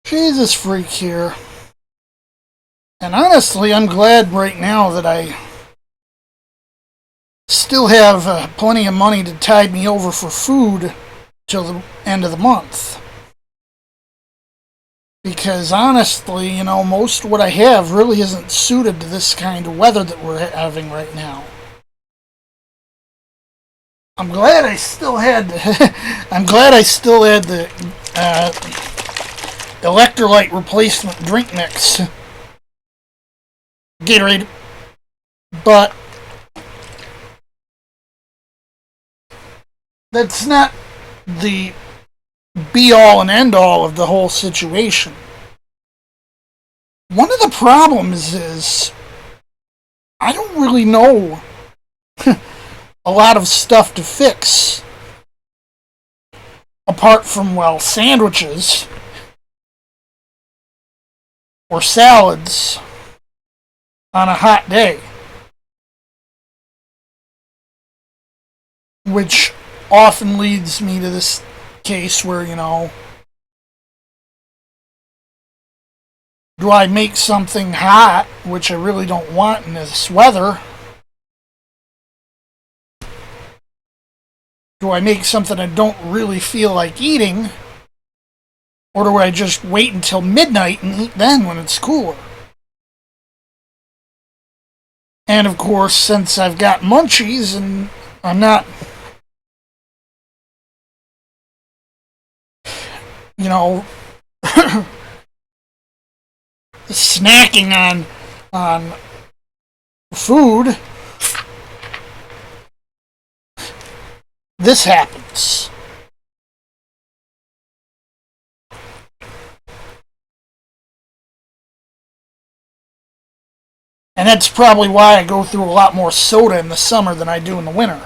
Jesus freak here. And honestly, I'm glad right now that I still have plenty of money to tide me over for food till the end of the month. Because honestly, most of what I have really isn't suited to this kind of weather that we're having right now. I'm glad I still had the electrolyte replacement drink mix, Gatorade, but that's not the be all and end all of the whole situation. One of the problems is I don't really know a lot of stuff to fix apart from, sandwiches or salads on a hot day, which often leads me to this case where, do I make something hot, which I really don't want in this weather? Do I make something I don't really feel like eating? Or do I just wait until midnight and eat then when it's cooler? And of course, since I've got munchies and I'm not, snacking on food, this happens. And that's probably why I go through a lot more soda in the summer than I do in the winter.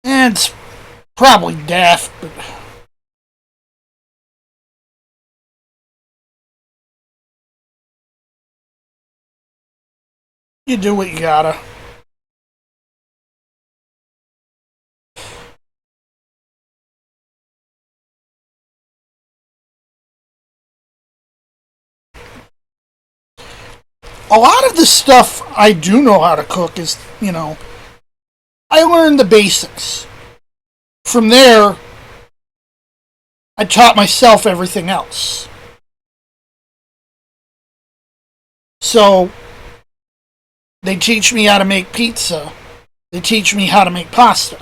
And it's probably daft, but you do what you gotta. A lot of the stuff I do know how to cook is, I learned the basics. From there, I taught myself everything else. So, they teach me how to make pizza. They teach me how to make pasta.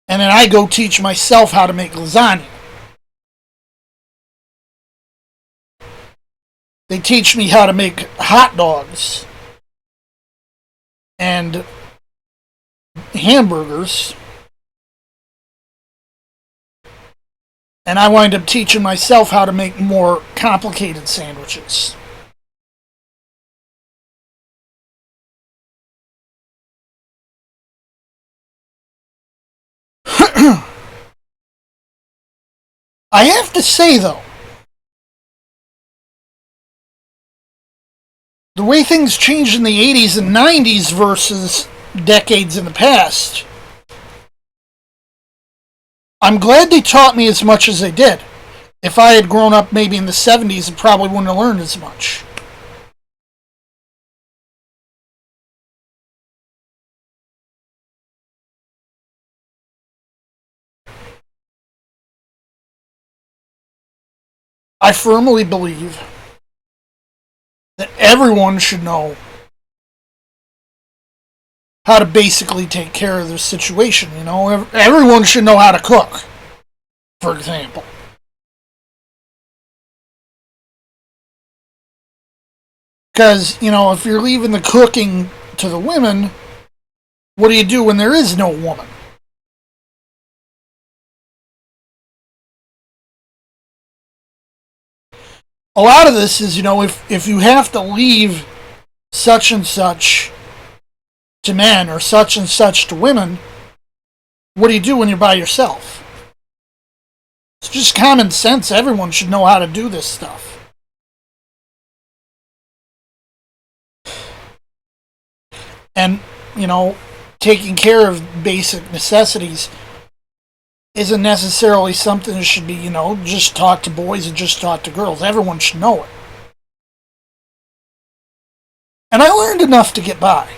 And then I go teach myself how to make lasagna. They teach me how to make hot dogs and hamburgers. And I wind up teaching myself how to make more complicated sandwiches. I have to say, though, the way things changed in the 80s and 90s versus decades in the past, I'm glad they taught me as much as they did. If I had grown up maybe in the 70s, I probably wouldn't have learned as much. I firmly believe that everyone should know how to basically take care of their situation. Everyone should know how to cook, for example. Because, if you're leaving the cooking to the women, what do you do when there is no woman? A lot of this is, if you have to leave such and such to men or such and such to women, what do you do when you're by yourself? It's just common sense. Everyone should know how to do this stuff. And, you know, taking care of basic necessities isn't necessarily something that should be, you know, just taught to boys and just taught to girls. Everyone should know it. And I learned enough to get by.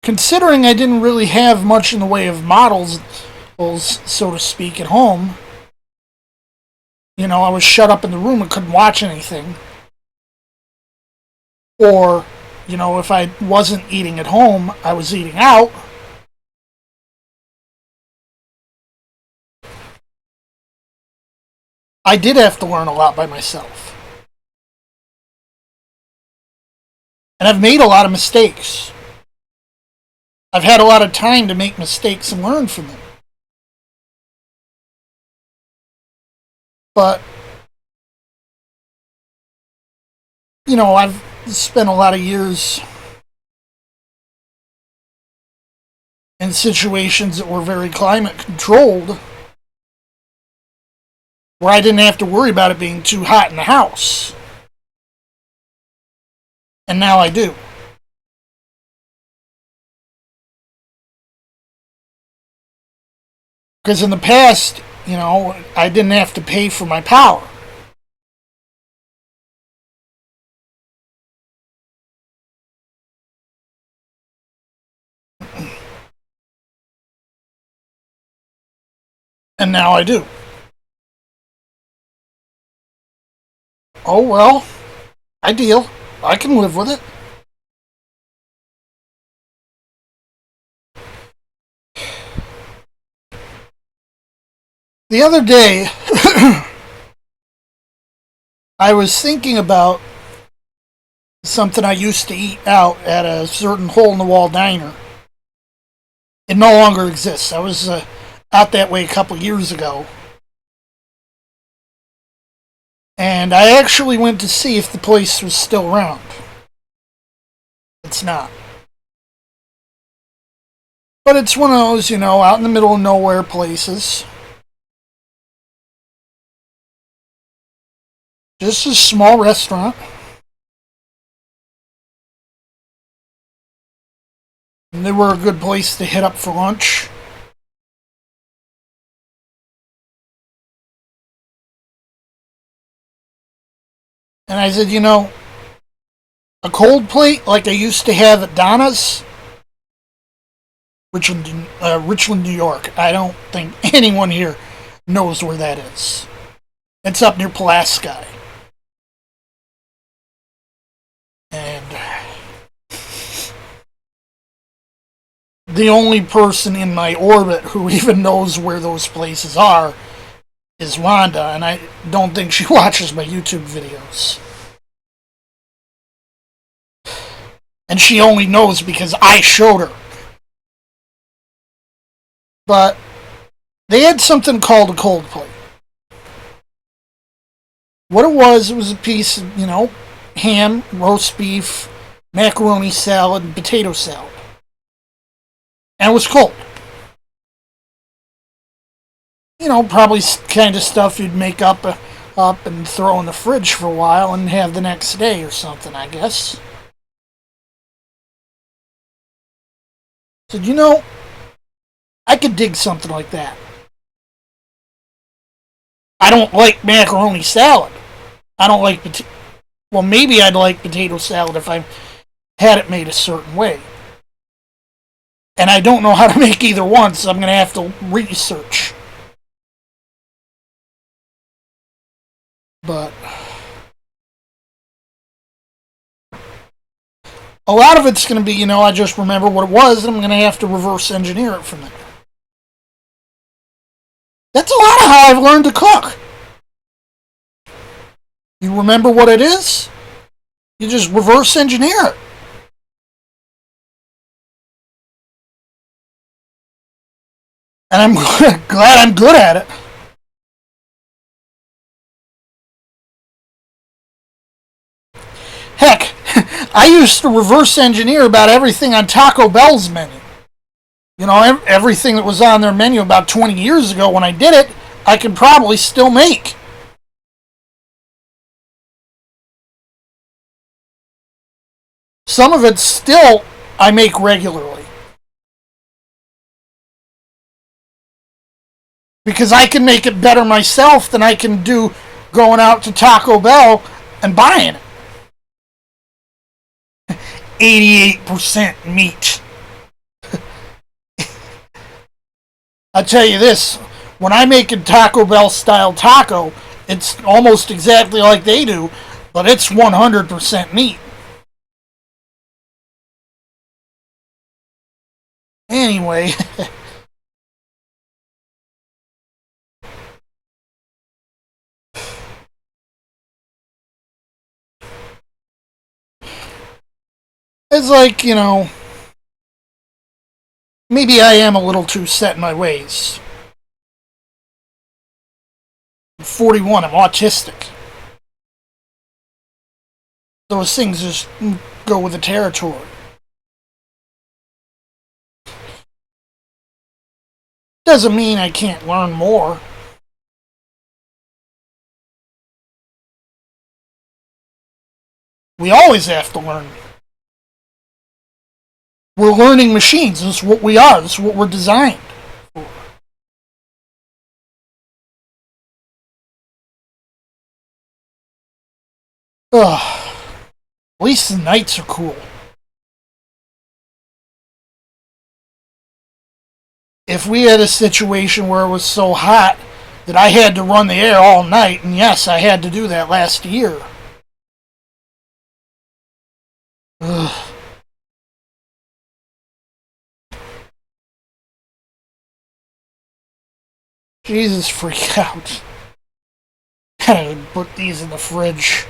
Considering I didn't really have much in the way of models, so to speak, at home, you know, I was shut up in the room and couldn't watch anything. Or, you know, if I wasn't eating at home, I was eating out. I did have to learn a lot by myself. And I've made a lot of mistakes. I've had a lot of time to make mistakes and learn from them. But, you know, I've spent a lot of years in situations that were very climate controlled, where I didn't have to worry about it being too hot in the house. And now I do. Because in the past, you know, I didn't have to pay for my power. And now I do. Oh well, I deal. I can live with it. The other day, I was thinking about something I used to eat out at a certain hole-in-the-wall diner. It no longer exists. I was out that way a couple years ago. And I actually went to see if the place was still around. It's not. But it's one of those, you know, out in the middle of nowhere places. Just a small restaurant. And they were a good place to hit up for lunch. And I said, you know, a cold plate like I used to have at Donna's, Richland, New York. I don't think anyone here knows where that is. It's up near Pulaski. And the only person in my orbit who even knows where those places are is Wanda, and I don't think she watches my YouTube videos. And she only knows because I showed her. But they had something called a cold plate. What it was a piece of, you know, ham, roast beef, macaroni salad, and potato salad. And it was cold. You know, probably kind of stuff you'd make up and throw in the fridge for a while and have the next day or something, I guess. Said, you know, I could dig something like that. I don't like macaroni salad. I don't like well, maybe I'd like potato salad if I had it made a certain way. And I don't know how to make either one, so I'm going to have to research. But a lot of it's going to be, you know, I just remember what it was, and I'm going to have to reverse engineer it from there. That's a lot of how I've learned to cook. You remember what it is? You just reverse engineer it. And I'm glad I'm good at it. Heck, I used to reverse engineer about everything on Taco Bell's menu. You know, everything that was on their menu about 20 years ago when I did it, I could probably still make. Some of it still I make regularly. Because I can make it better myself than I can do going out to Taco Bell and buying it. 88% meat. I'll tell you this, when I make a Taco Bell style taco, it's almost exactly like they do, but it's 100% meat. Anyway, it's like, maybe I am a little too set in my ways. I'm 41, I'm autistic. Those things just go with the territory. Doesn't mean I can't learn more. We always have to learn. We're learning machines. This is what we are. This is what we're designed for. Ugh. At least the nights are cool. If we had a situation where it was so hot that I had to run the air all night, and yes, I had to do that last year. Ugh. Jesus, freak out. Gotta put these in the fridge.